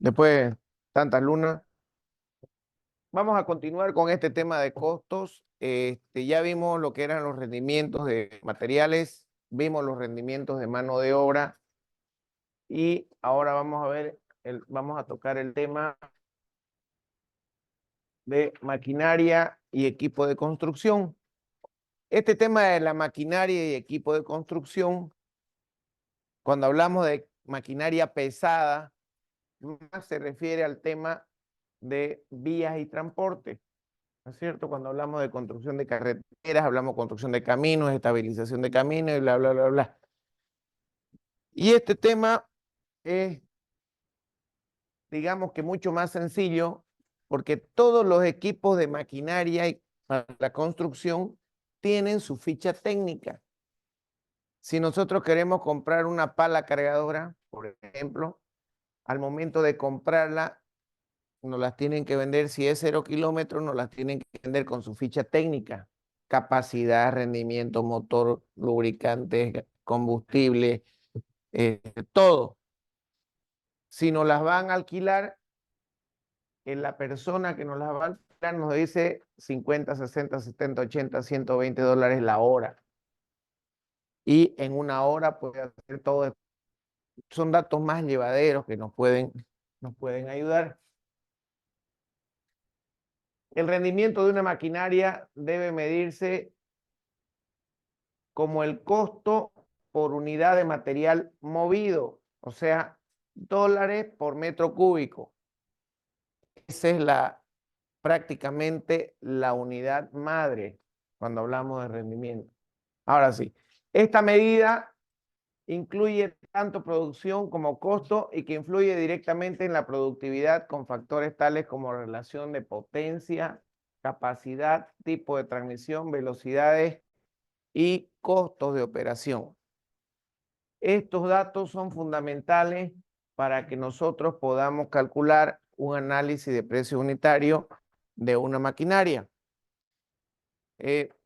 Después de tantas lunas, vamos a continuar con este tema de costos. Ya vimos lo que eran los rendimientos de materiales, vimos los rendimientos de mano de obra y ahora vamos a ver, vamos a tocar el tema de maquinaria y equipo de construcción. Este tema de la maquinaria y equipo de construcción, cuando hablamos de maquinaria pesada, más se refiere al tema de vías y transporte. ¿No es cierto? Cuando hablamos de construcción de carreteras, hablamos de construcción de caminos, estabilización de caminos y bla, bla, bla, bla. Y este tema es, digamos que mucho más sencillo, porque todos los equipos de maquinaria y para la construcción tienen su ficha técnica. Si nosotros queremos comprar una pala cargadora, por ejemplo, al momento de comprarla, nos las tienen que vender, si es 0 kilómetros, nos las tienen que vender con su ficha técnica, capacidad, rendimiento, motor, lubricantes, combustible, todo. Si nos las van a alquilar, la persona que nos las va a alquilar nos dice 50, 60, 70, 80, $120 la hora. Y en una hora puede hacer todo. Son datos más llevaderos que nos pueden ayudar. El rendimiento de una maquinaria debe medirse como el costo por unidad de material movido, o sea, dólares por metro cúbico. Esa es prácticamente la unidad madre cuando hablamos de rendimiento. Ahora sí, esta medida incluye tanto producción como costo y que influye directamente en la productividad con factores tales como relación de potencia, capacidad, tipo de transmisión, velocidades y costos de operación. Estos datos son fundamentales para que nosotros podamos calcular un análisis de precio unitario de una maquinaria.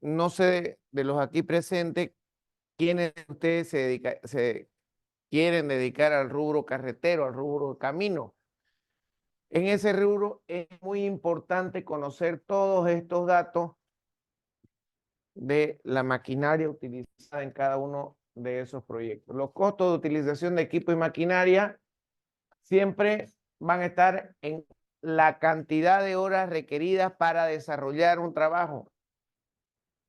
No sé de los aquí presentes, quiénes de ustedes se quieren dedicar al rubro carretero, al rubro camino. En ese rubro es muy importante conocer todos estos datos de la maquinaria utilizada en cada uno de esos proyectos. Los costos de utilización de equipo y maquinaria siempre van a estar en la cantidad de horas requeridas para desarrollar un trabajo.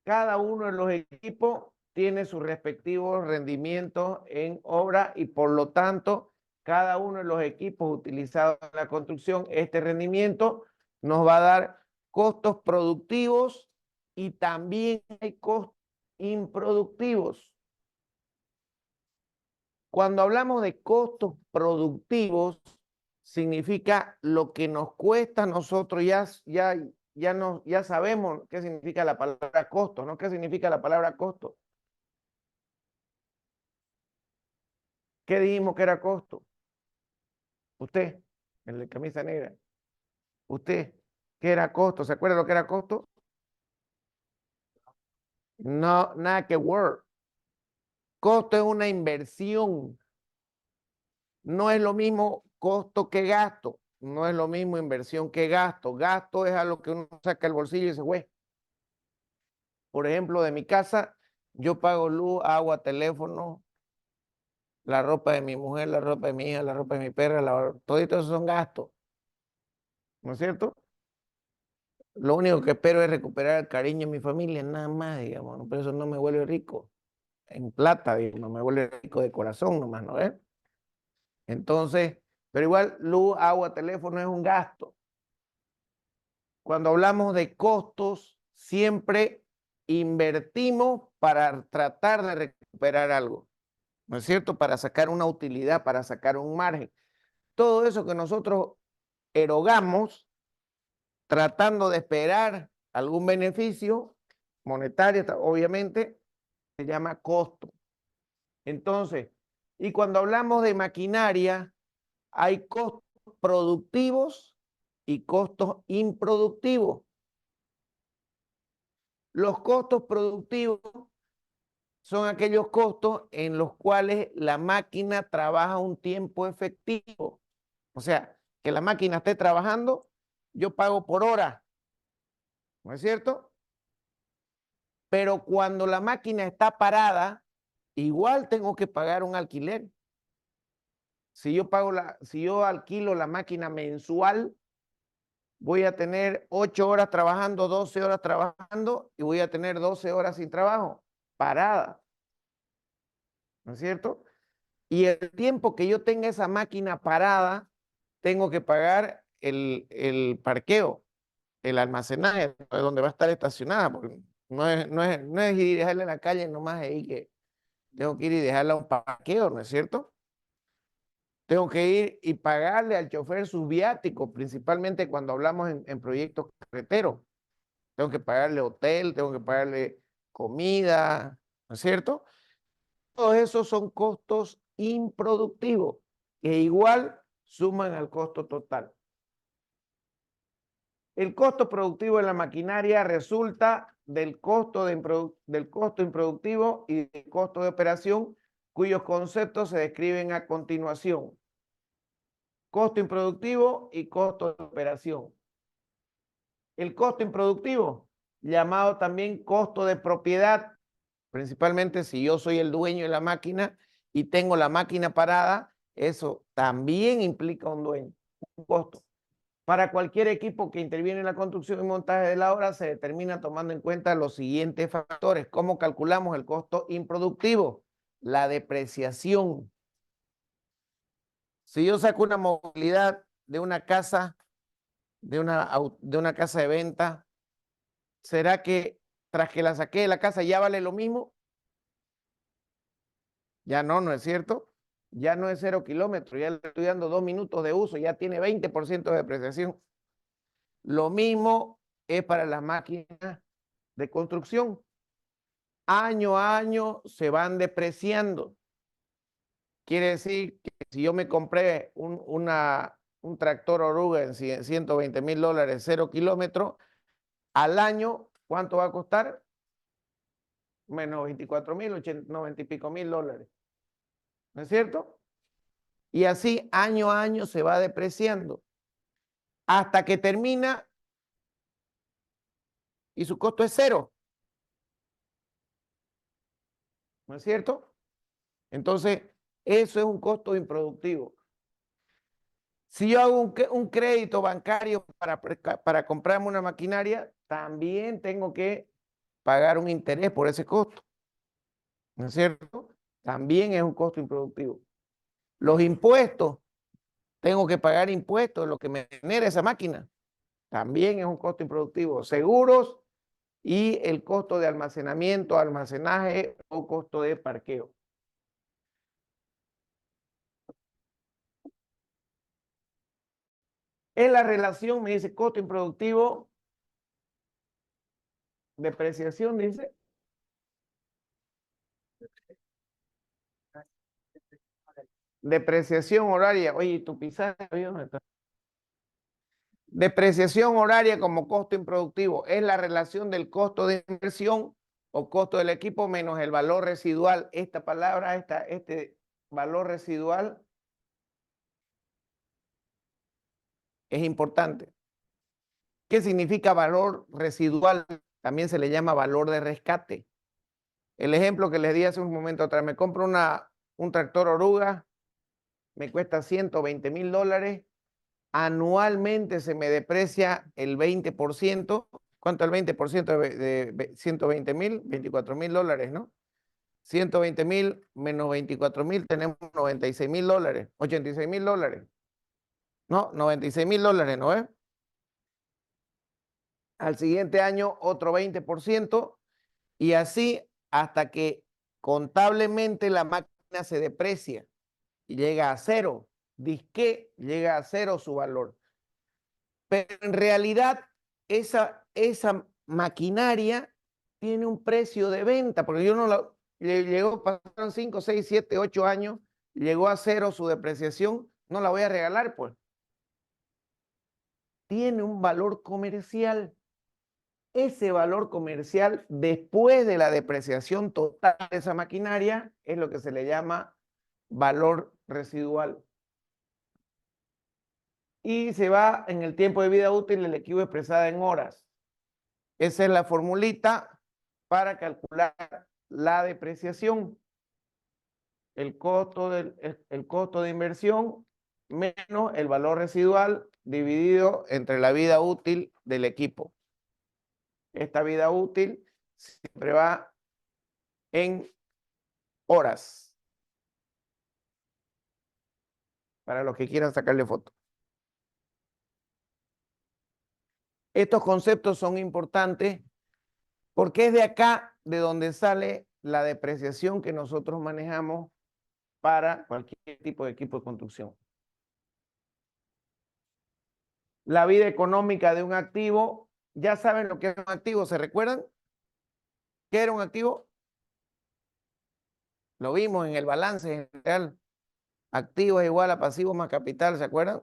Cada uno de los equipos tiene sus respectivos rendimientos en obra y por lo tanto, cada uno de los equipos utilizados en la construcción, este rendimiento nos va a dar costos productivos y también hay costos improductivos. Cuando hablamos de costos productivos, significa lo que nos cuesta a nosotros, ya sabemos qué significa la palabra costo, ¿no? ¿Qué significa la palabra costo? ¿Qué dijimos que era costo? Usted, el de camisa negra. Usted, ¿qué era costo? ¿Se acuerda lo que era costo? No, nada que ver. Costo es una inversión. No es lo mismo costo que gasto. No es lo mismo inversión que gasto. Gasto es a lo que uno saca el bolsillo y dice, güey. Por ejemplo, de mi casa, yo pago luz, agua, teléfono, la ropa de mi mujer, la ropa de mi hija, la ropa de mi perra, todo esto son gastos. ¿No es cierto? Lo único que espero es recuperar el cariño de mi familia, nada más, digamos, ¿no? Pero eso no me vuelve rico en plata, digamos, me vuelve rico de corazón nomás, ¿no ves? Entonces, pero igual luz, agua, teléfono es un gasto. Cuando hablamos de costos, siempre invertimos para tratar de recuperar algo, ¿no es cierto? Para sacar una utilidad, para sacar un margen. Todo eso que nosotros erogamos tratando de esperar algún beneficio monetario, obviamente, se llama costo. Entonces, y cuando hablamos de maquinaria, hay costos productivos y costos improductivos. Los costos productivos son aquellos costos en los cuales la máquina trabaja un tiempo efectivo. O sea, que la máquina esté trabajando, yo pago por hora, ¿no es cierto? Pero cuando la máquina está parada, igual tengo que pagar un alquiler. Si yo alquilo la máquina mensual, voy a tener 8 horas trabajando, 12 horas trabajando y voy a tener 12 horas sin trabajo, parada, ¿no es cierto? Y el tiempo que yo tenga esa máquina parada, tengo que pagar el parqueo, el almacenaje, donde va a estar estacionada, porque no es ir y dejarla en la calle nomás ahí que tengo que ir y dejarla a un parqueo, ¿no es cierto? Tengo que ir y pagarle al chofer sus viáticos, principalmente cuando hablamos en proyectos carreteros. Tengo que pagarle hotel, tengo que pagarle comida, ¿no es cierto? Todos esos son costos improductivos que igual suman al costo total. El costo productivo de la maquinaria resulta del costo improductivo y del costo de operación, cuyos conceptos se describen a continuación. Costo improductivo y costo de operación. El costo improductivo, llamado también costo de propiedad, principalmente si yo soy el dueño de la máquina y tengo la máquina parada, eso también implica un dueño, un costo. Para cualquier equipo que interviene en la construcción y montaje de la obra se determina tomando en cuenta los siguientes factores. ¿Cómo calculamos el costo improductivo? La depreciación. Si yo saco una movilidad de una casa, de una casa de venta, ¿será que tras que la saqué de la casa ya vale lo mismo? Ya no, ¿no es cierto? Ya no es 0 kilómetros, ya le estoy dando 2 minutos de uso, ya tiene 20% de depreciación. Lo mismo es para las máquinas de construcción. Año a año se van depreciando. Quiere decir que si yo me compré un tractor oruga en $120,000, 0 kilómetros, al año, ¿cuánto va a costar? Menos 24,000, 90 y pico mil dólares. ¿No es cierto? Y así año a año se va depreciando hasta que termina y su costo es cero. ¿No es cierto? Entonces, eso es un costo improductivo. Si yo hago un crédito bancario para comprarme una maquinaria, también tengo que pagar un interés por ese costo. ¿No es cierto? También es un costo improductivo. Los impuestos, tengo que pagar impuestos de lo que me genera esa máquina. También es un costo improductivo. Seguros y el costo de almacenamiento, almacenaje o costo de parqueo. En la relación me dice costo improductivo, depreciación, dice. Depreciación horaria. Oye, tu pizarra, ¿dónde está? Depreciación horaria como costo improductivo es la relación del costo de inversión o costo del equipo menos el valor residual. Esta palabra, este valor residual es importante. ¿Qué significa valor residual? También se le llama valor de rescate. El ejemplo que les di hace un momento atrás, me compro un tractor oruga, me cuesta $120,000, anualmente se me deprecia el 20%. ¿Cuánto es el 20% de 120,000? $24,000, ¿no? 120,000 menos 24,000, tenemos $96,000, $86,000. No, $96,000, ¿no es? Al siguiente año otro 20% y así hasta que contablemente la máquina se deprecia y llega a cero. Disque llega a cero su valor. Pero en realidad esa maquinaria tiene un precio de venta, porque yo no la, llegó, pasaron 5, 6, 7, 8 años, llegó a cero su depreciación, no la voy a regalar, pues. Tiene un valor comercial. Ese valor comercial, después de la depreciación total de esa maquinaria, es lo que se le llama valor residual. y se va en el tiempo de vida útil del equipo expresada en horas. Esa es la formulita para calcular la depreciación. El costo de inversión menos el valor residual dividido entre la vida útil del equipo. Esta vida útil siempre va en horas. Para los que quieran sacarle foto. Estos conceptos son importantes porque es de acá de donde sale la depreciación que nosotros manejamos para cualquier tipo de equipo de construcción. La vida económica de un activo, ya saben lo que es un activo, ¿se recuerdan? ¿Qué era un activo? Lo vimos en el balance general. Activo es igual a pasivo más capital, ¿se acuerdan?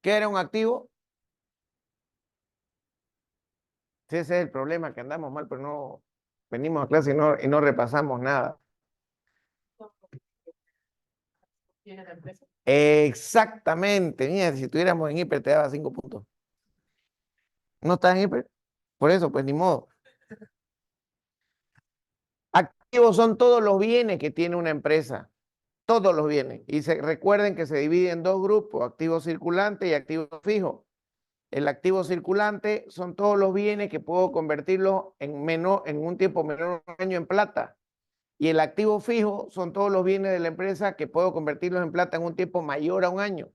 ¿Qué era un activo? Sí, ese es el problema, que andamos mal, pero no venimos a clase y no repasamos nada. Exactamente, mira, si estuviéramos en hiper te daba 5 puntos. ¿No estás en hiper? Por eso, pues ni modo. Activos son todos los bienes que tiene una empresa, todos los bienes. Y recuerden que se divide en dos grupos, activo circulante y activo fijo. El activo circulante son todos los bienes que puedo convertirlos en un tiempo menor a un año en plata. Y el activo fijo son todos los bienes de la empresa que puedo convertirlos en plata en un tiempo mayor a un año.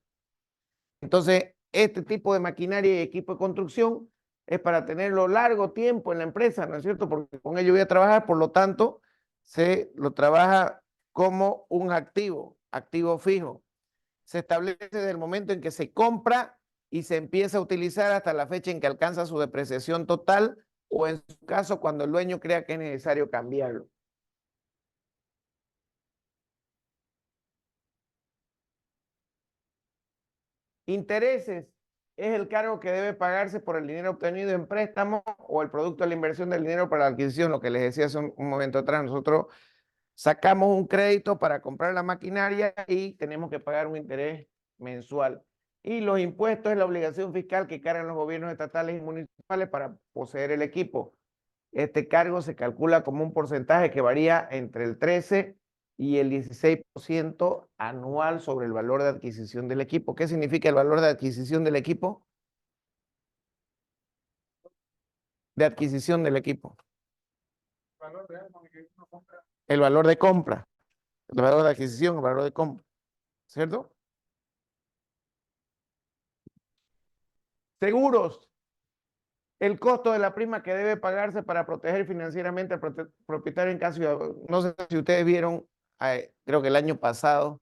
Entonces, este tipo de maquinaria y equipo de construcción es para tenerlo largo tiempo en la empresa, ¿no es cierto? Porque con ello voy a trabajar, por lo tanto, se lo trabaja como un activo, activo fijo. Se establece desde el momento en que se compra y se empieza a utilizar hasta la fecha en que alcanza su depreciación total o en su caso cuando el dueño crea que es necesario cambiarlo. Intereses es el cargo que debe pagarse por el dinero obtenido en préstamo o el producto de la inversión del dinero para la adquisición, lo que les decía hace un momento atrás. Nosotros sacamos un crédito para comprar la maquinaria y tenemos que pagar un interés mensual. Y los impuestos es la obligación fiscal que cargan los gobiernos estatales y municipales para poseer el equipo. Este cargo se calcula como un porcentaje que varía entre el 13 y el 16% anual sobre el valor de adquisición del equipo. ¿Qué significa el valor de adquisición del equipo? De adquisición del equipo. El valor de compra. El valor de adquisición, el valor de compra. ¿Cierto? Seguros. El costo de la prima que debe pagarse para proteger financieramente al propietario en caso de... No sé si ustedes vieron, creo que el año pasado,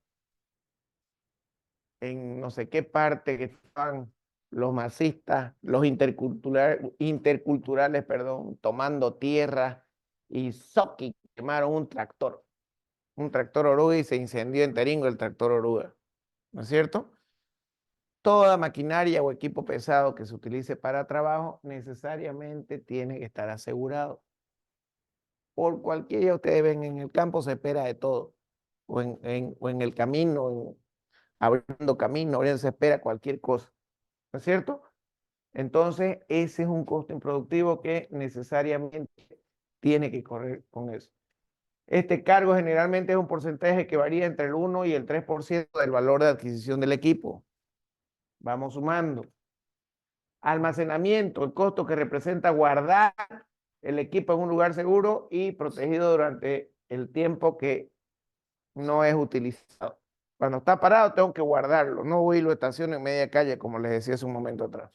en no sé qué parte que estaban los masistas, los interculturales, perdón, tomando tierra y ¡zoqui! Quemaron un tractor oruga y se incendió en Teringo el tractor oruga, ¿no es cierto? Toda maquinaria o equipo pesado que se utilice para trabajo necesariamente tiene que estar asegurado. Por cualquiera ustedes ven en el campo se espera de todo, o en el camino, abriendo camino, se espera cualquier cosa, ¿no es cierto? Entonces, ese es un costo improductivo que necesariamente tiene que correr con eso. Este cargo generalmente es un porcentaje que varía entre el 1 y el 3% del valor de adquisición del equipo. Vamos sumando. Almacenamiento, el costo que representa guardar el equipo en un lugar seguro y protegido durante el tiempo que no es utilizado. Cuando está parado tengo que guardarlo, no voy y lo estaciono en media calle como les decía hace un momento atrás.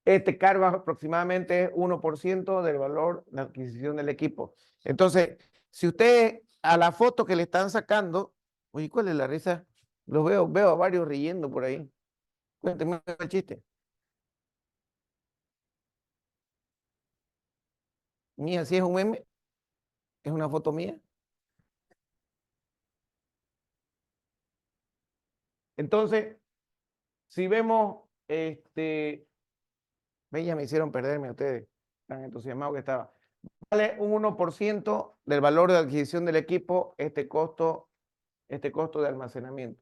Este cargo aproximadamente es 1% del valor de adquisición del equipo. Entonces, si usted a la foto que le están sacando, oye, ¿cuál es la risa? Los veo a varios riendo por ahí. Cuénteme el chiste. Mía, si es un meme, es una foto mía. Entonces, si vemos, ya me hicieron perderme a ustedes, tan entusiasmado que estaba. Vale un 1% del valor de adquisición del equipo, este costo este costo de almacenamiento.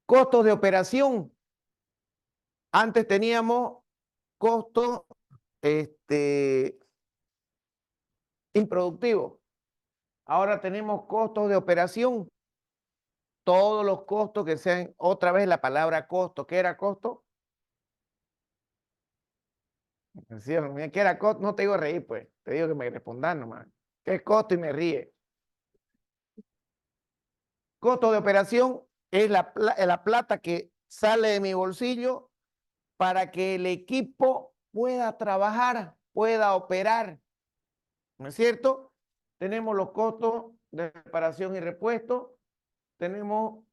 Costos de operación. Antes teníamos costos improductivos. Ahora tenemos costos de operación. Todos los costos que sean, otra vez la palabra costo. ¿Qué era costo? ¿Sí? ¿Qué era costo? No te digo reír, pues. Te digo que me respondan nomás. ¿Qué es costo? Y me ríe. Costo de operación es la plata que sale de mi bolsillo para que el equipo pueda trabajar, pueda operar. ¿No es cierto? Tenemos los costos de reparación y repuesto. Tenemos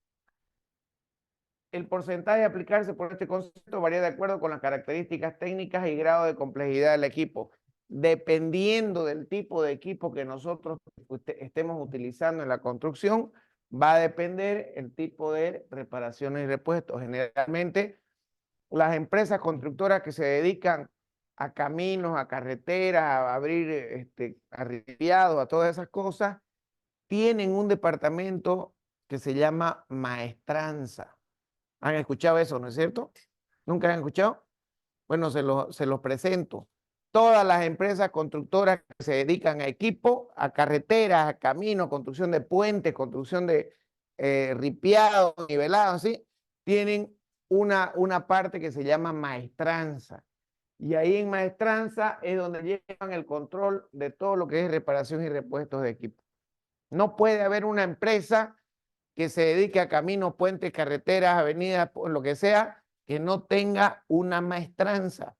el porcentaje a aplicarse por este concepto varía de acuerdo con las características técnicas y grado de complejidad del equipo. Dependiendo del tipo de equipo que nosotros estemos utilizando en la construcción, va a depender el tipo de reparaciones y repuestos. Generalmente, las empresas constructoras que se dedican a caminos, a carreteras, a abrir arribiados, a todas esas cosas, tienen un departamento que se llama maestranza. ¿Han escuchado eso, no es cierto? ¿Nunca han escuchado? Bueno, se los presento. Todas las empresas constructoras que se dedican a equipo, a carreteras, a caminos, construcción de puentes, construcción de ripiados, nivelados, ¿sí? Tienen una parte que se llama maestranza. Y ahí en maestranza es donde llevan el control de todo lo que es reparación y repuestos de equipo. No puede haber una empresa que se dedique a caminos, puentes, carreteras, avenidas, lo que sea, que no tenga una maestranza.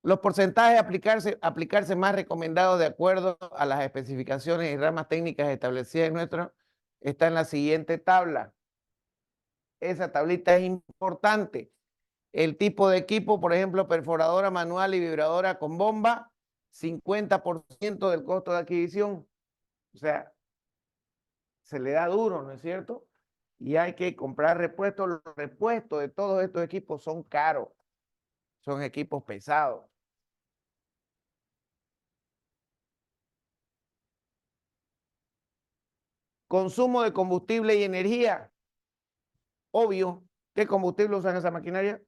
Los porcentajes aplicarse más recomendados de acuerdo a las especificaciones y ramas técnicas establecidas en nuestro, está en la siguiente tabla. Esa tablita es importante. El tipo de equipo, por ejemplo, perforadora manual y vibradora con bomba, 50% del costo de adquisición. O sea, se le da duro, ¿no es cierto? Y hay que comprar repuestos. Los repuestos de todos estos equipos son caros. Son equipos pesados. Consumo de combustible y energía. Obvio. ¿Qué combustible usan esa maquinaria?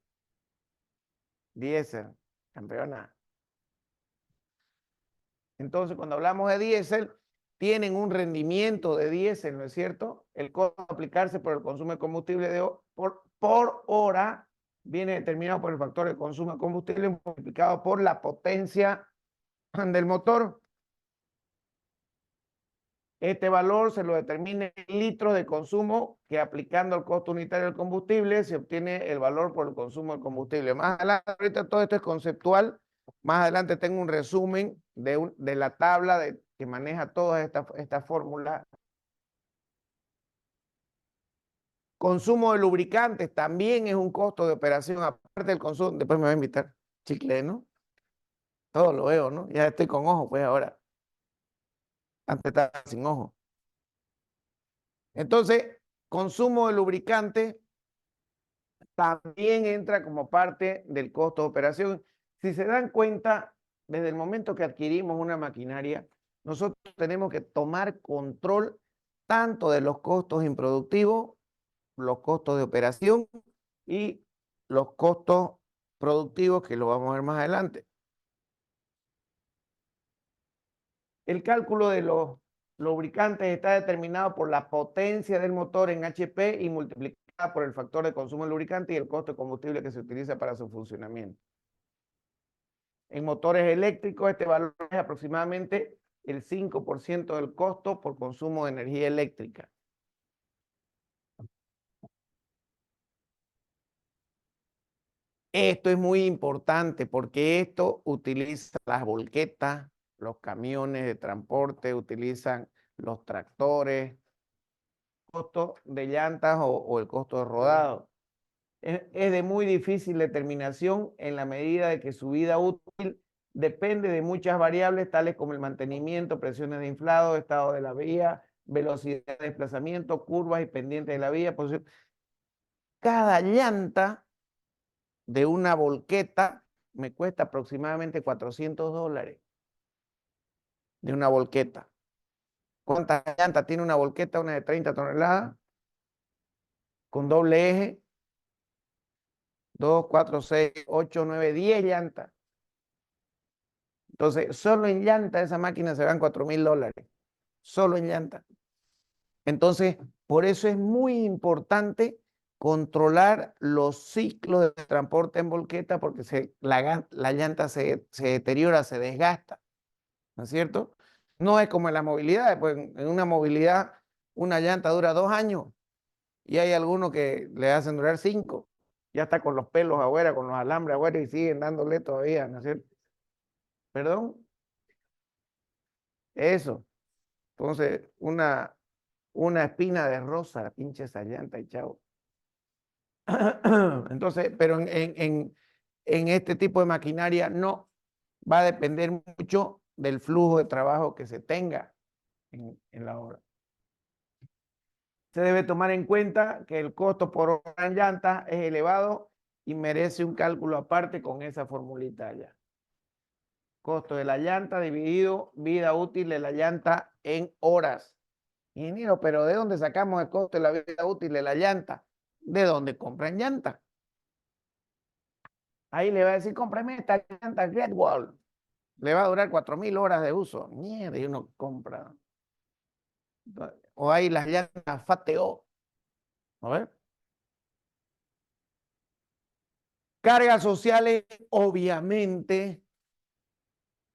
Diésel. Campeona. Entonces, cuando hablamos de diésel, tienen un rendimiento de diésel, ¿no es cierto? El costo de aplicarse por el consumo de combustible por hora viene determinado por el factor de consumo de combustible multiplicado por la potencia del motor. Este valor se lo determina en litros de consumo, que aplicando el costo unitario del combustible se obtiene el valor por el consumo del combustible. Más adelante, ahorita todo esto es conceptual. Más adelante tengo un resumen de la tabla que maneja todas estas fórmulas. Consumo de lubricantes también es un costo de operación, aparte del consumo. Después me va a invitar chicle, ¿no? Todo lo veo, ¿no? Ya estoy con ojo, pues ahora. Antes estaba sin ojo. Entonces, consumo de lubricante también entra como parte del costo de operación. Si se dan cuenta, desde el momento que adquirimos una maquinaria, nosotros tenemos que tomar control tanto de los costos improductivos, los costos de operación y los costos productivos, que lo vamos a ver más adelante. El cálculo de los lubricantes está determinado por la potencia del motor en HP y multiplicada por el factor de consumo de lubricante y el costo de combustible que se utiliza para su funcionamiento. En motores eléctricos, este valor es aproximadamente el 5% del costo por consumo de energía eléctrica. Esto es muy importante porque esto utiliza las volquetas, los camiones de transporte, utilizan los tractores, costo de llantas o el costo de rodado. Es de muy difícil determinación en la medida de que su vida útil depende de muchas variables tales como el mantenimiento, presiones de inflado, estado de la vía, velocidad de desplazamiento, curvas y pendientes de la vía. Cada llanta de una volqueta me cuesta aproximadamente $400. de una volqueta. ¿Cuántas llantas tiene una volqueta? Una de 30 toneladas, con doble eje, 2, 4, 6, 8, 9, 10 llantas. Entonces, solo en llanta esa máquina se van $4,000, solo en llanta. Entonces, por eso es muy importante controlar los ciclos de transporte en volqueta, porque la llanta se deteriora, se desgasta, ¿no es cierto? No es como en la movilidad, pues en una movilidad una llanta dura 2 años y hay algunos que le hacen durar 5, ya está con los pelos afuera, con los alambres afuera y siguen dándole todavía, ¿no es cierto? ¿Perdón? Eso. Entonces, una espina de rosa, pinche esa llanta y chao. Entonces, pero en este tipo de maquinaria no, va a depender mucho del flujo de trabajo que se tenga en la obra. Se debe tomar en cuenta que el costo por hora en llanta es elevado y merece un cálculo aparte con esa formulita allá. Costo de la llanta dividido vida útil de la llanta en horas. Ingeniero, pero ¿de dónde sacamos el costo de la vida útil de la llanta? ¿De dónde compran llanta? Ahí le va a decir, cómprame esta llanta Great Wall. Le va a durar 4,000 horas de uso. Mierda, y uno compra. O hay las llantas FATO. A ver. Cargas sociales, obviamente.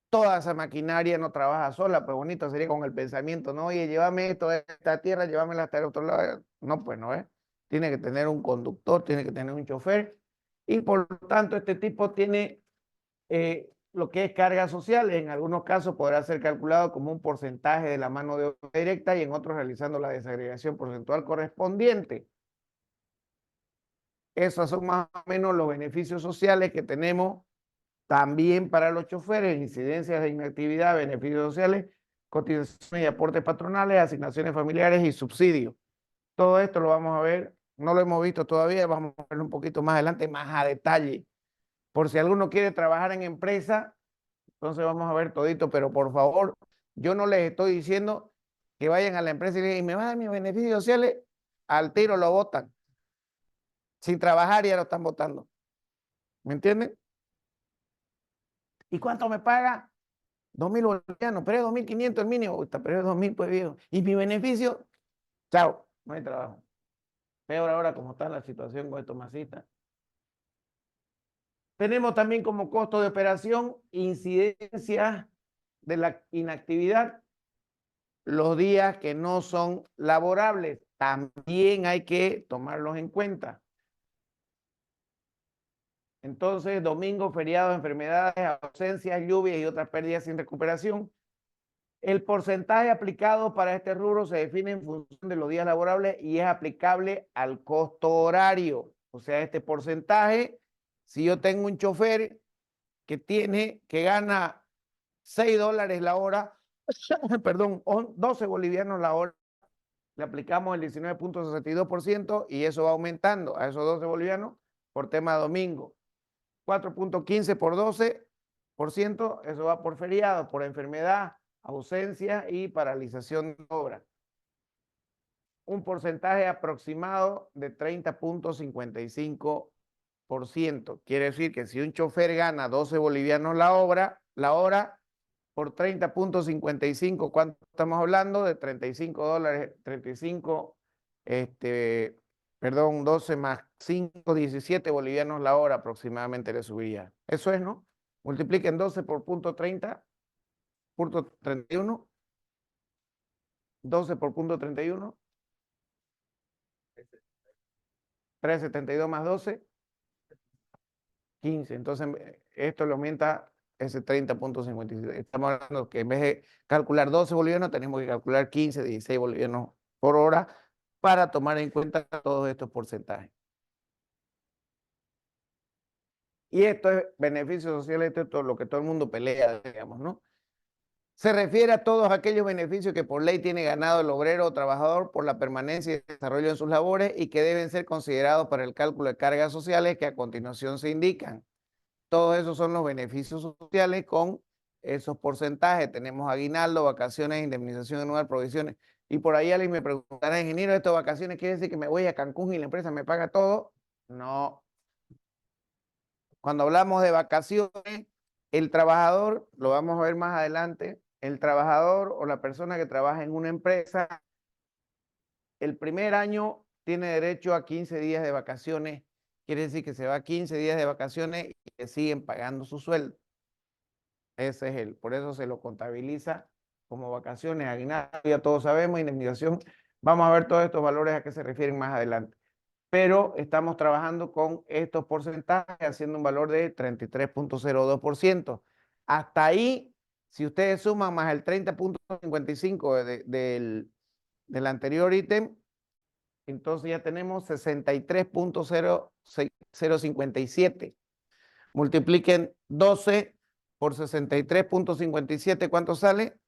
Toda esa maquinaria no trabaja sola, pues bonito sería con el pensamiento, no, oye, llévame esto de esta tierra, llévamela hasta el otro lado. No, pues no es. Tiene que tener un conductor, tiene que tener un chofer. Y por lo tanto, este tipo tiene lo que es carga social. En algunos casos podrá ser calculado como un porcentaje de la mano de obra directa y en otros realizando la desagregación porcentual correspondiente. Esos son más o menos los beneficios sociales que tenemos también para los choferes: incidencias de inactividad, beneficios sociales, cotizaciones y aportes patronales, asignaciones familiares y subsidios. Todo esto lo vamos a ver, no lo hemos visto todavía, vamos a verlo un poquito más adelante, más a detalle. Por si alguno quiere trabajar en empresa, entonces vamos a ver todito, pero por favor, yo no les estoy diciendo que vayan a la empresa y digan, me van a dar mis beneficios sociales, al tiro lo votan. Sin trabajar ya lo están votando. ¿Me entienden? ¿Y cuánto me paga? 2,000 bolivianos, pero es 2,500 el mínimo. Uy, pero es 2,000, pues viejo. ¿Y mi beneficio? Chao, no hay trabajo. Peor ahora como está la situación con estos masistas. Tenemos también como costo de operación incidencias de la inactividad, los días que no son laborables. También hay que tomarlos en cuenta. Entonces, domingo, feriados, enfermedades, ausencias, lluvias y otras pérdidas sin recuperación. El porcentaje aplicado para este rubro se define en función de los días laborables y es aplicable al costo horario. O sea, este porcentaje, si yo tengo un chofer que gana $6 la hora, perdón, 12 bolivianos la hora, le aplicamos el 19,62% y eso va aumentando a esos 12 bolivianos por tema domingo. 4,15 por 12%, eso va por feriado, por enfermedad, ausencia y paralización de obra. Un porcentaje aproximado de 30,55%. Quiere decir que si un chofer gana 12 bolivianos la hora, por 30,55, ¿cuánto estamos hablando? De $35, 35, perdón, 12 más 5, 17 bolivianos la hora aproximadamente le subiría. Eso es, ¿no? Multipliquen 12 por .30, .31, 12 por .31, 372 más 12, 15. Entonces, esto le aumenta ese 30,57. Estamos hablando que en vez de calcular 12 bolivianos, tenemos que calcular 15, 16 bolivianos por hora para tomar en cuenta todos estos porcentajes. Y esto es beneficio social, esto es todo lo que todo el mundo pelea, digamos, ¿no? Se refiere a todos aquellos beneficios que por ley tiene ganado el obrero o trabajador por la permanencia y desarrollo en sus labores y que deben ser considerados para el cálculo de cargas sociales que a continuación se indican. Todos esos son los beneficios sociales con esos porcentajes. Tenemos aguinaldo, vacaciones, indemnización anual, provisiones. Y por ahí alguien me preguntará, ingeniero, ¿esto de vacaciones quiere decir que me voy a Cancún y la empresa me paga todo? No. Cuando hablamos de vacaciones, el trabajador, lo vamos a ver más adelante, el trabajador o la persona que trabaja en una empresa, el primer año tiene derecho a 15 días de vacaciones. Quiere decir que se va 15 días de vacaciones y le siguen pagando su sueldo. Ese es por eso se lo contabiliza como vacaciones, aguinaldo, ya todos sabemos, indemnización. Vamos a ver todos estos valores a qué se refieren más adelante. Pero estamos trabajando con estos porcentajes, haciendo un valor de 33.02%. Hasta ahí, si ustedes suman más el 30.55 del anterior ítem, entonces ya tenemos 63.057. Multipliquen 12 por 63.57, ¿cuánto sale?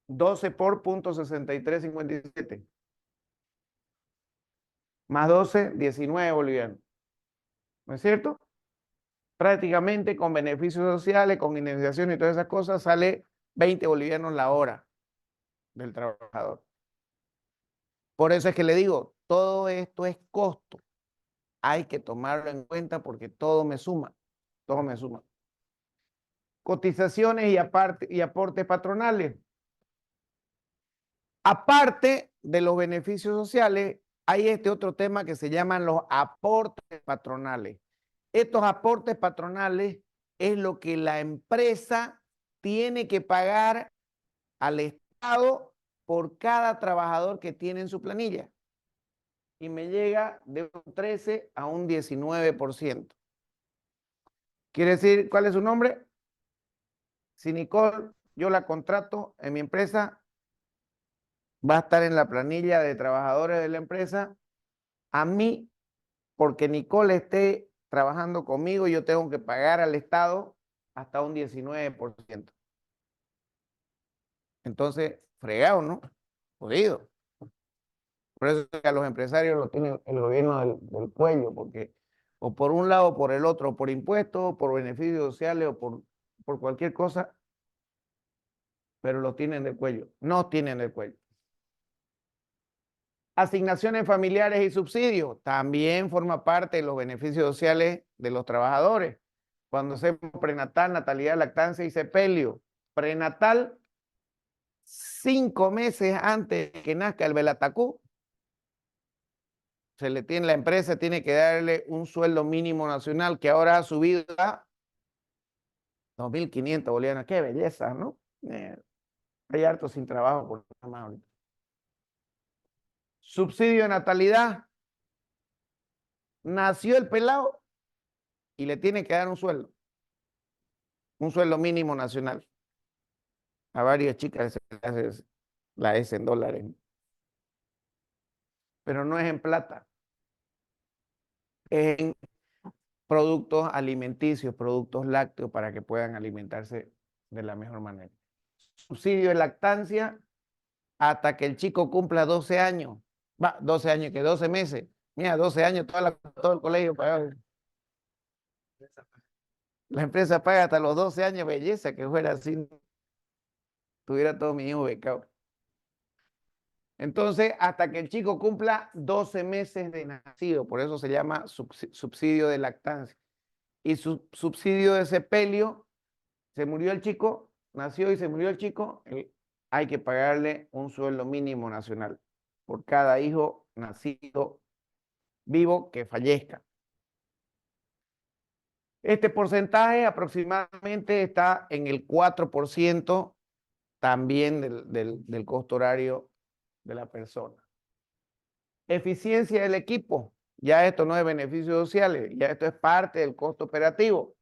12 por 0.6357. Más 12, 19 bolivianos. ¿No es cierto? Prácticamente con beneficios sociales, con indemnización y todas esas cosas, sale 20 bolivianos la hora del trabajador. Por eso es que le digo, todo esto es costo. Hay que tomarlo en cuenta porque todo me suma. Todo me suma. Cotizaciones y aportes patronales. Aparte de los beneficios sociales, hay este otro tema que se llaman los aportes patronales. Estos aportes patronales es lo que la empresa tiene que pagar al Estado por cada trabajador que tiene en su planilla. Y me llega de un 13 a un 19%. ¿Quiere decir cuál es su nombre? Si Nicole, yo la contrato en mi empresa, va a estar en la planilla de trabajadores de la empresa. A mí, porque Nicole esté trabajando conmigo, yo tengo que pagar al Estado hasta un 19%. Entonces, fregado, ¿no? Jodido. Por eso es que a los empresarios lo tiene el gobierno del cuello, porque o por un lado o por el otro, por impuestos, por beneficios sociales o por cualquier cosa, pero lo tienen del cuello. No tienen del cuello. Asignaciones familiares y subsidios también forma parte de los beneficios sociales de los trabajadores. Cuando hacemos prenatal, natalidad, lactancia y sepelio. Prenatal, 5 meses antes de que nazca el belatacú, la empresa tiene que darle un sueldo mínimo nacional que ahora ha subido a 2.500 bolivianos. Qué belleza, ¿no? Hay harto sin trabajo por más ahorita. Subsidio de natalidad. Nació el pelado y le tiene que dar un sueldo mínimo nacional. A varias chicas se les hace la S en dólares, pero no es en plata, es en productos alimenticios, productos lácteos para que puedan alimentarse de la mejor manera. Subsidio de lactancia hasta que el chico cumpla 12 años. Va, 12 años, que 12 meses. Mira, 12 años, todo el colegio pagado. La empresa paga hasta los 12 años, belleza, que fuera así. Tuviera todo mi hijo becado. Entonces, hasta que el chico cumpla 12 meses de nacido, por eso se llama subsidio de lactancia. Y su subsidio de sepelio, se murió el chico, nació y se murió el chico, hay que pagarle un sueldo mínimo nacional por cada hijo nacido vivo que fallezca. Este porcentaje aproximadamente está en el 4% también del costo horario de la persona. Eficiencia del equipo. Ya esto no es beneficios sociales, ya esto es parte del costo operativo.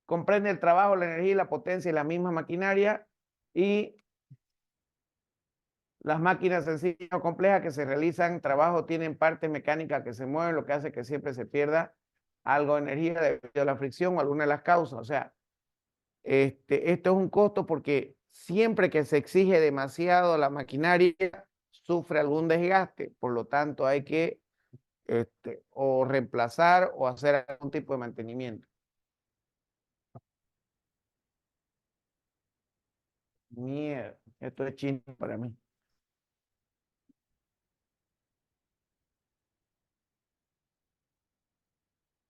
Comprende el trabajo, la energía y la potencia de la misma maquinaria y las máquinas sencillas o complejas que se realizan trabajo tienen partes mecánicas que se mueven, lo que hace que siempre se pierda algo de energía debido a la fricción o alguna de las causas. O sea, esto es un costo porque siempre que se exige demasiado la maquinaria, sufre algún desgaste. Por lo tanto, hay que o reemplazar o hacer algún tipo de mantenimiento. Mierda, esto es chino para mí.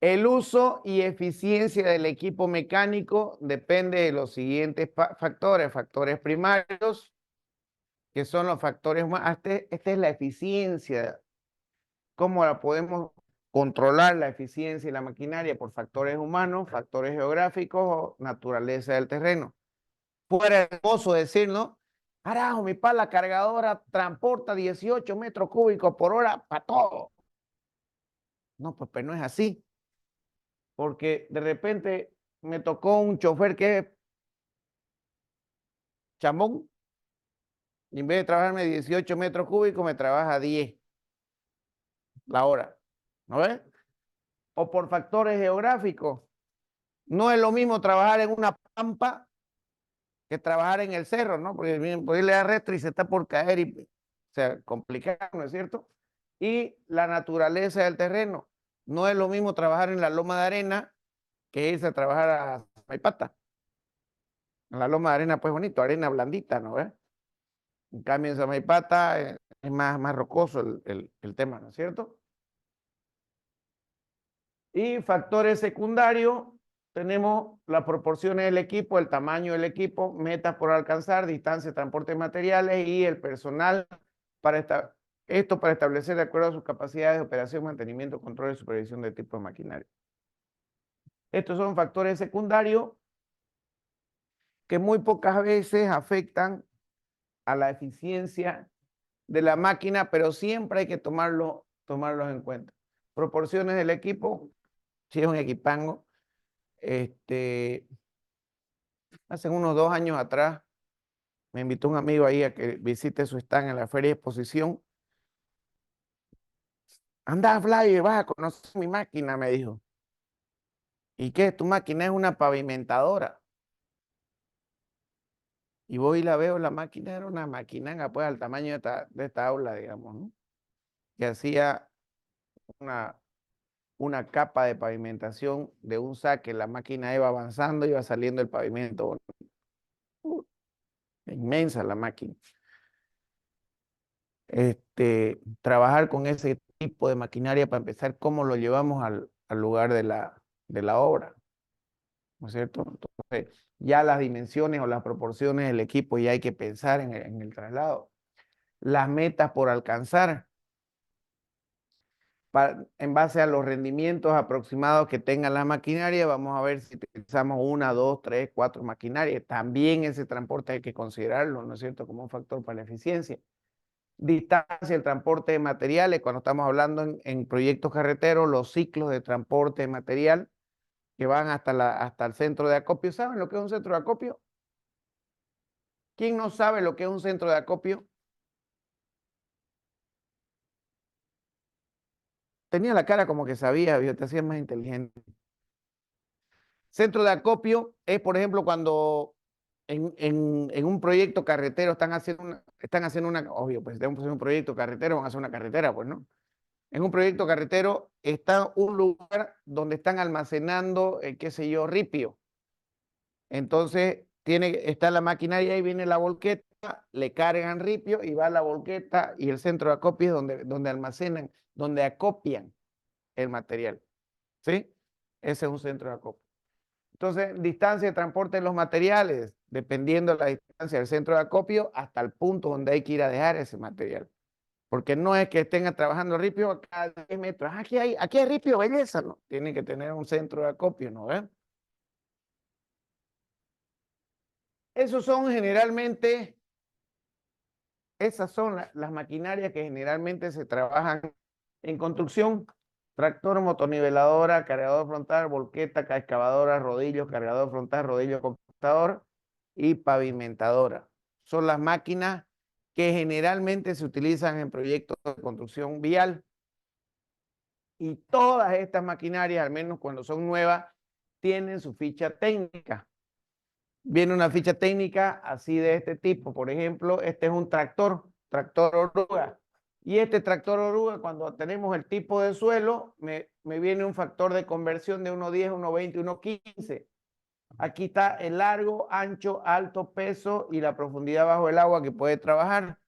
El uso y eficiencia del equipo mecánico depende de los siguientes factores. Factores primarios, que son los factores más... Esta es la eficiencia. ¿Cómo la podemos controlar la eficiencia y la maquinaria? Por factores humanos, factores geográficos o naturaleza del terreno. Fuera hermoso decir, ¿no? Carajo, mi pala cargadora transporta 18 metros cúbicos por hora para todo. No, pues no es así. Porque de repente me tocó un chofer que es chambón y en vez de trabajarme 18 metros cúbicos me trabaja 10 la hora. ¿No ves? O por factores geográficos. No es lo mismo trabajar en una pampa que trabajar en el cerro, ¿no? Porque por irle a retro y se está por caer y, o sea, complicado, ¿no es cierto? Y la naturaleza del terreno. No es lo mismo trabajar en la loma de arena que irse a trabajar a Maipata. En la loma de arena, pues bonito, arena blandita, ¿no ves? En cambio, en Samaipata es más rocoso el tema, ¿no es cierto? Y factores secundarios, tenemos las proporciones del equipo, el tamaño del equipo, metas por alcanzar, distancia de transporte de materiales y el personal para esto para establecer de acuerdo a sus capacidades de operación, mantenimiento, control y supervisión de tipo de maquinaria. Estos son factores secundarios que muy pocas veces afectan a la eficiencia de la máquina, pero siempre hay que tomarlos en cuenta. Proporciones del equipo, si es un equipango, hace unos 2 años atrás me invitó un amigo ahí a que visite su stand en la feria de exposición. Anda, Flavio, vas a conocer mi máquina, me dijo. ¿Y qué? Tu máquina es una pavimentadora. Y voy y la veo, la máquina era una maquinanga, pues al tamaño de esta aula, digamos, ¿no? Que hacía una capa de pavimentación de un saque. La máquina iba avanzando, iba saliendo el pavimento. Inmensa la máquina. Trabajar con ese tipo de maquinaria para empezar, cómo lo llevamos al lugar de la obra, ¿no es cierto? Entonces, ya las dimensiones o las proporciones del equipo ya hay que pensar en el traslado. Las metas por alcanzar, en base a los rendimientos aproximados que tenga la maquinaria, vamos a ver si utilizamos 1, 2, 3, 4 maquinarias. También ese transporte hay que considerarlo, ¿no es cierto?, como un factor para la eficiencia. Distancia, el transporte de materiales, cuando estamos hablando en proyectos carreteros, los ciclos de transporte de material que van hasta el centro de acopio. ¿Saben lo que es un centro de acopio? ¿Quién no sabe lo que es un centro de acopio? Tenía la cara como que sabía, te hacías más inteligente. Centro de acopio es, por ejemplo, cuando en un proyecto carretero están haciendo una, obvio, pues tenemos un proyecto carretero, van a hacer una carretera, pues, ¿no? En un proyecto carretero está un lugar donde están almacenando, qué sé yo, ripio. Entonces, está la maquinaria y viene la volqueta, le cargan ripio y va a la volqueta y el centro de acopio es donde almacenan, donde acopian el material. ¿Sí? Ese es un centro de acopio. Entonces, distancia de transporte de los materiales, dependiendo de la distancia del centro de acopio hasta el punto donde hay que ir a dejar ese material. Porque no es que estén trabajando ripio a cada 10 metros. Aquí hay ripio, belleza, ¿no? Tienen que tener un centro de acopio, ¿no? Esos son generalmente, esas son las maquinarias que generalmente se trabajan en construcción. Tractor, motoniveladora, cargador frontal, volqueta, excavadora, rodillos, cargador frontal, rodillo compactador y pavimentadora. Son las máquinas que generalmente se utilizan en proyectos de construcción vial. Y todas estas maquinarias, al menos cuando son nuevas, tienen su ficha técnica. Viene una ficha técnica así de este tipo. Por ejemplo, este es un tractor oruga. Y este tractor oruga, cuando tenemos el tipo de suelo, me viene un factor de conversión de 1.10, 1.20, 1.15. Aquí está el largo, ancho, alto, peso y la profundidad bajo el agua que puede trabajar.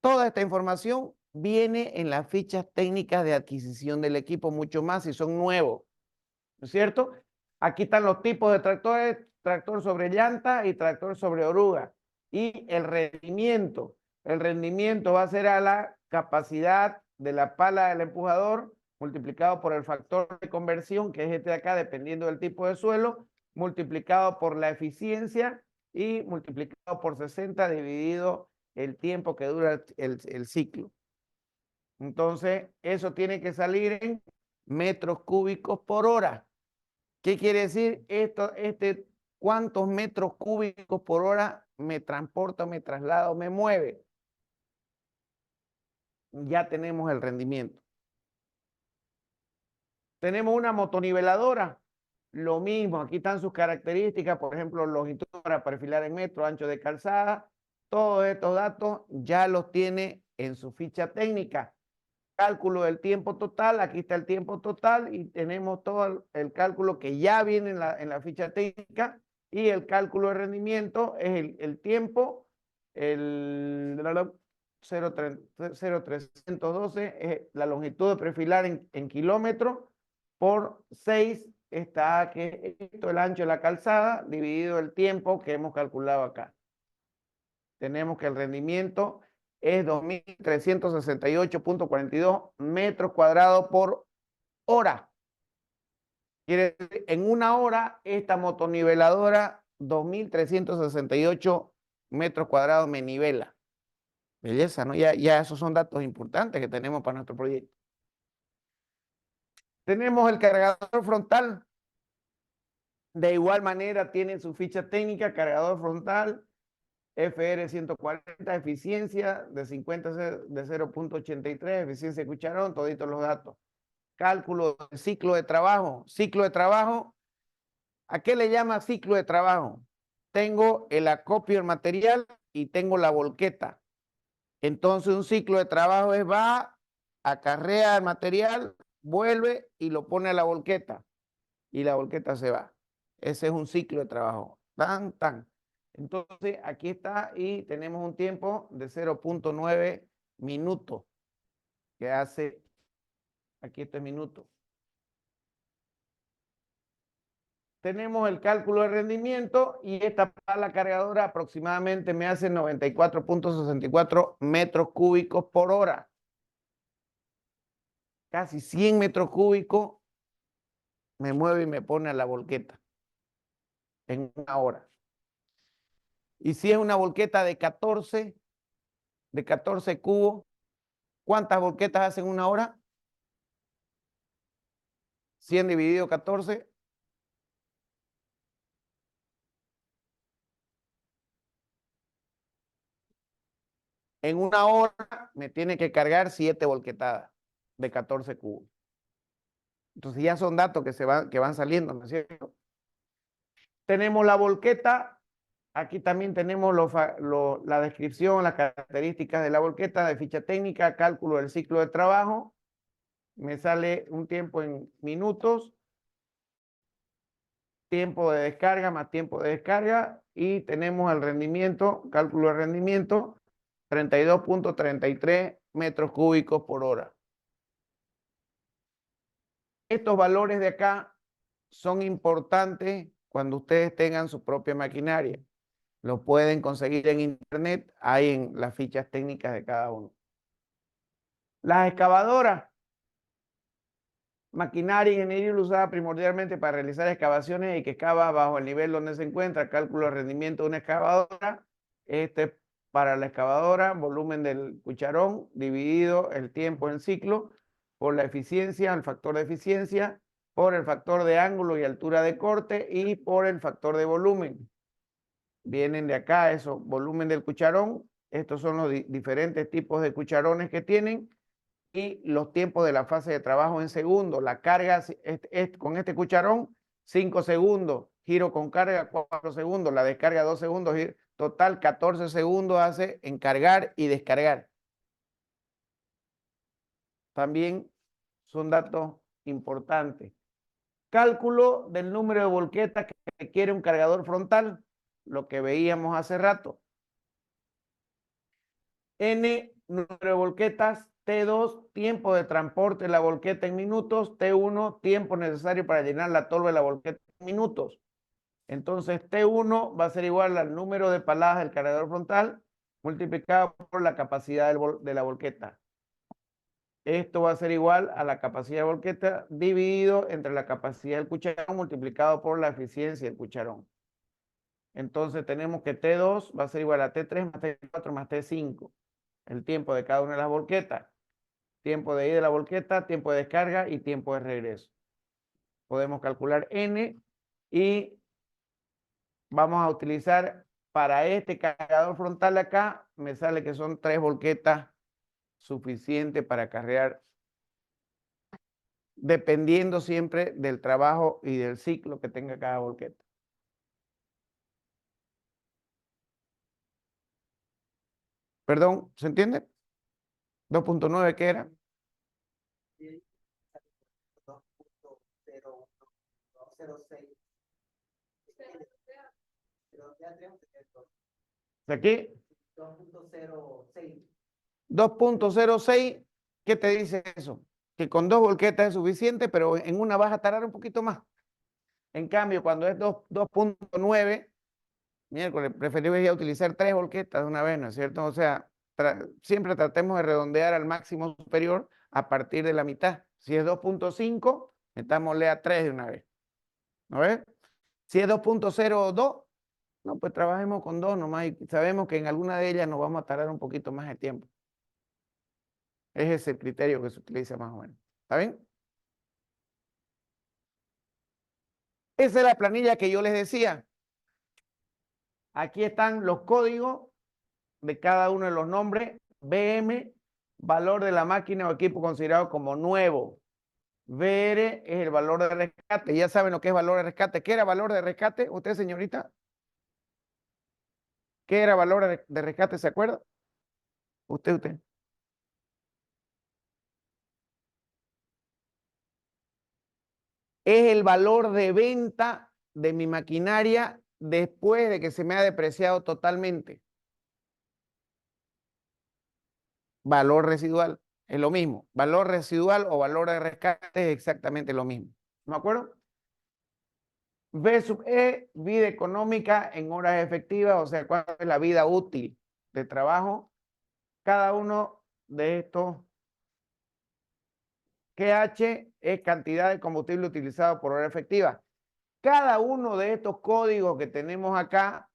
Toda esta información viene en las fichas técnicas de adquisición del equipo, mucho más si son nuevos, ¿no es cierto? Aquí están los tipos de tractores, tractor sobre llanta y tractor sobre oruga. Y el rendimiento. El rendimiento va a ser a la capacidad de la pala del empujador multiplicado por el factor de conversión, que es este de acá, dependiendo del tipo de suelo, multiplicado por la eficiencia y multiplicado por 60 dividido el tiempo que dura el ciclo. Entonces, eso tiene que salir en metros cúbicos por hora. ¿Qué quiere decir esto? ¿Cuántos metros cúbicos por hora me transporta, me traslada o me mueve? Ya tenemos el rendimiento. Tenemos una motoniveladora. Lo mismo, aquí están sus características, por ejemplo, longitud para perfilar en metro, ancho de calzada. Todos estos datos ya los tiene en su ficha técnica. Cálculo del tiempo total, aquí está el tiempo total y tenemos todo el cálculo que ya viene en la ficha técnica y el cálculo de rendimiento es el tiempo, el 0,312 es la longitud de perfilar en kilómetros por 6 está que esto el ancho de la calzada dividido el tiempo que hemos calculado acá. Tenemos que el rendimiento es 2.368.42 metros cuadrados por hora. Quiere decir, en una hora, esta motoniveladora, 2.368 metros cuadrados me nivela. Belleza, ¿no? Ya esos son datos importantes que tenemos para nuestro proyecto. Tenemos el cargador frontal. De igual manera, tiene su ficha técnica, cargador frontal, FR 140, eficiencia de 50 de 0.83, eficiencia de cucharón, toditos los datos. Cálculo del ciclo de trabajo. Ciclo de trabajo, ¿a qué le llama ciclo de trabajo? Tengo el acopio del material y tengo la volqueta. Entonces un ciclo de trabajo es va, acarrea el material, vuelve y lo pone a la volqueta. Y la volqueta se va. Ese es un ciclo de trabajo. Tan, tan. Entonces, aquí está y tenemos un tiempo de 0.9 minutos que hace, aquí este minuto. Tenemos el cálculo de rendimiento y esta pala cargadora aproximadamente me hace 94.64 metros cúbicos por hora. Casi 100 metros cúbicos me mueve y me pone a la volqueta en una hora. Y si es una volqueta de 14 cubos, ¿cuántas volquetas hacen una hora? 100 dividido 14. En una hora me tiene que cargar 7 volquetadas de 14 cubos. Entonces ya son datos que van saliendo, ¿no es cierto? Tenemos la volqueta. Aquí también tenemos la descripción, las características de la volqueta, de ficha técnica, cálculo del ciclo de trabajo. Me sale un tiempo en minutos, tiempo de descarga más tiempo de descarga y tenemos el rendimiento, cálculo de rendimiento, 32.33 metros cúbicos por hora. Estos valores de acá son importantes cuando ustedes tengan su propia maquinaria. Lo pueden conseguir en internet, hay en las fichas técnicas de cada uno. Las excavadoras, maquinaria ingenieril usada primordialmente para realizar excavaciones y que excava bajo el nivel donde se encuentra, cálculo de rendimiento de una excavadora. Para la excavadora, volumen del cucharón dividido el tiempo en ciclo por la eficiencia, el factor de eficiencia, por el factor de ángulo y altura de corte y por el factor de volumen. Vienen de acá eso, volumen del cucharón. Estos son los diferentes tipos de cucharones que tienen y los tiempos de la fase de trabajo en segundos. La carga con este cucharón, 5 segundos. Giro con carga, 4 segundos. La descarga, 2 segundos. Total, 14 segundos hace en cargar y descargar. también son datos importantes. Cálculo del número de volquetas que requiere un cargador frontal, lo que veíamos hace rato. N, número de volquetas. T2, tiempo de transporte de la volqueta en minutos. T1, tiempo necesario para llenar la tolva de la volqueta en minutos. Entonces, T1 va a ser igual al número de paladas del cargador frontal multiplicado por la capacidad de la volqueta. Esto va a ser igual a la capacidad de volqueta dividido entre la capacidad del cucharón multiplicado por la eficiencia del cucharón. Entonces tenemos que T2 va a ser igual a T3 más T4 más T5. El tiempo de cada una de las volquetas. Tiempo de ida de la volqueta, tiempo de descarga y tiempo de regreso. Podemos calcular N y vamos a utilizar para este cargador frontal de acá, me sale que son 3 volquetas suficientes para acarrear, dependiendo siempre del trabajo y del ciclo que tenga cada volqueta. Perdón, ¿se entiende? 2.9, ¿qué era? 2.006. Aquí. 2.06. 2.06, ¿qué te dice eso? Que con 2 volquetas es suficiente, pero en una vas a tardar un poquito más. En cambio, cuando es 2.9, miércoles, preferible utilizar 3 volquetas de una vez, ¿no es cierto? O sea, siempre tratemos de redondear al máximo superior a partir de la mitad. Si es 2.5, metámosle a 3 de una vez. ¿No ves? Si es 2.02, no, pues trabajemos con 2 nomás y sabemos que en alguna de ellas nos vamos a tardar un poquito más de tiempo. Ese es el criterio que se utiliza más o menos. ¿Está bien? Esa es la planilla que yo les decía. Aquí están los códigos de cada uno de los nombres. BM, valor de la máquina o equipo considerado como nuevo. VR es el valor de rescate. Ya saben lo que es valor de rescate. ¿Qué era valor de rescate? ¿Usted, señorita? ¿Qué era valor de rescate? ¿Se acuerda? Usted. Es el valor de venta de mi maquinaria después de que se me ha depreciado totalmente. Valor residual es lo mismo. Valor residual o valor de rescate es exactamente lo mismo. ¿Me acuerdo? V sub E, vida económica en horas efectivas, o sea, cuál es la vida útil de trabajo. Cada uno de estos, QH es cantidad de combustible utilizado por hora efectiva. Cada uno de estos códigos que tenemos acá,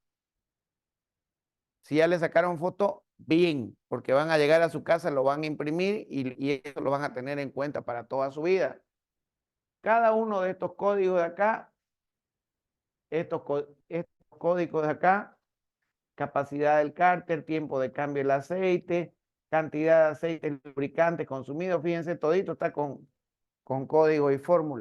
si ya le sacaron foto, bien, porque van a llegar a su casa, lo van a imprimir y eso lo van a tener en cuenta para toda su vida. Cada uno de estos códigos de acá, estos códigos de acá, capacidad del cárter, tiempo de cambio del aceite, cantidad de aceite lubricante consumido, fíjense, todito está con código y fórmula.